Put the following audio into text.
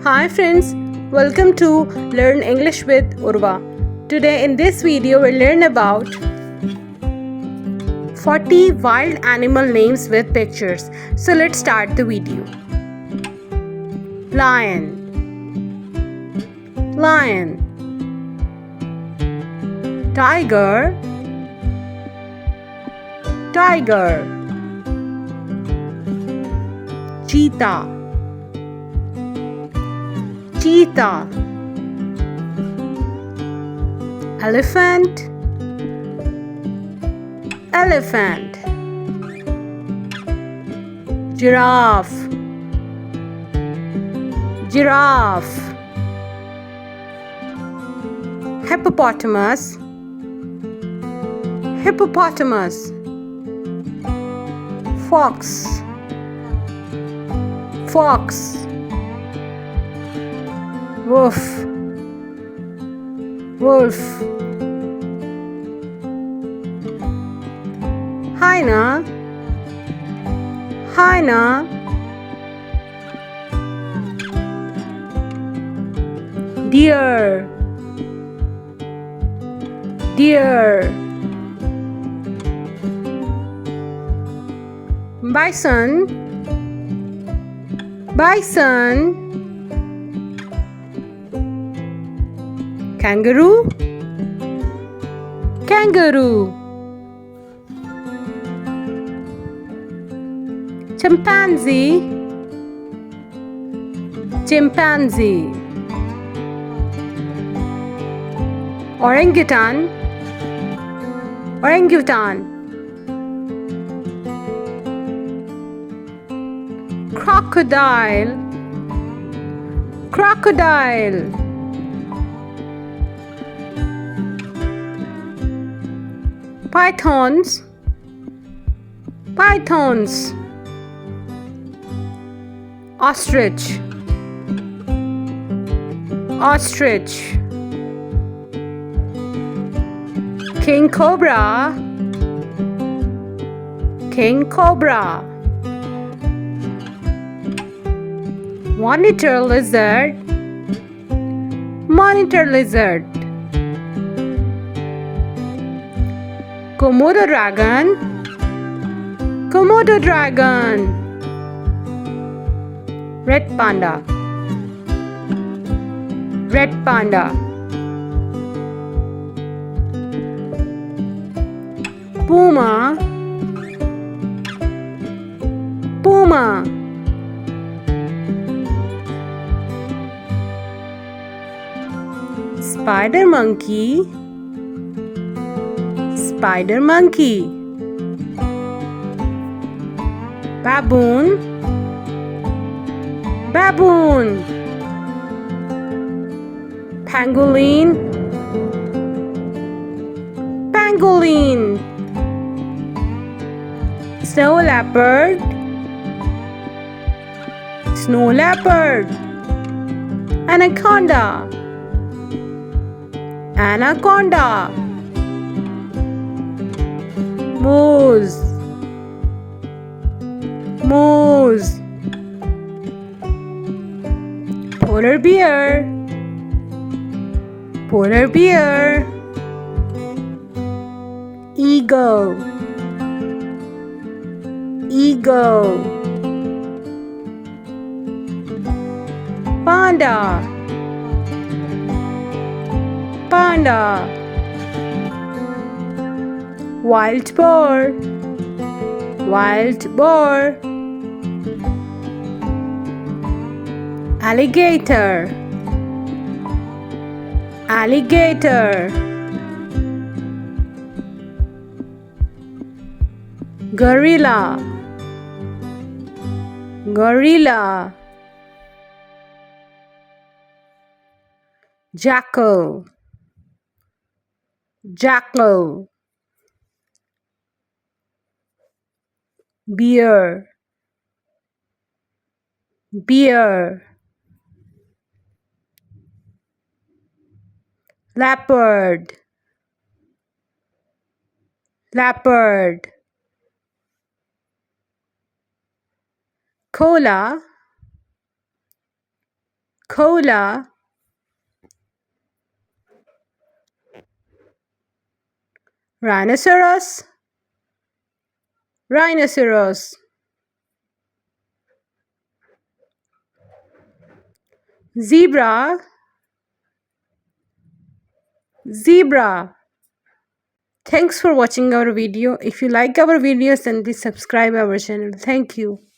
Hi friends, welcome to Learn English with Urva. Today in this video we'll learn about 40 wild animal names with pictures. So let's start the video. Lion, lion. Tiger, tiger. Cheetah, cheetah. Elephant, elephant. Giraffe, giraffe. Hippopotamus, hippopotamus. Fox, fox. Wolf, wolf. Hyena, hyena. Deer, deer. Bison, bison. Kangaroo, kangaroo. Chimpanzee, chimpanzee. Orangutan, orangutan. Crocodile, crocodile. Pythons, pythons. Ostrich, ostrich. King cobra, king cobra. Monitor lizard, monitor lizard. Komodo dragon, komodo dragon. Red panda, red panda. Puma, puma. Spider monkey, spider monkey. Baboon, baboon. Pangolin, pangolin. Snow leopard, snow leopard. Anaconda, anaconda. Moose, moose. Polar bear, polar bear. Eagle, eagle. Panda, panda. Wild boar, wild boar. Alligator, alligator. Gorilla, gorilla. Jackal, jackal. Bear, bear. Leopard, leopard. Koala, cola, rhinoceros, rhinoceros, zebra, zebra. Thanks for watching our video. If you like our videos, then please subscribe our channel. Thank you.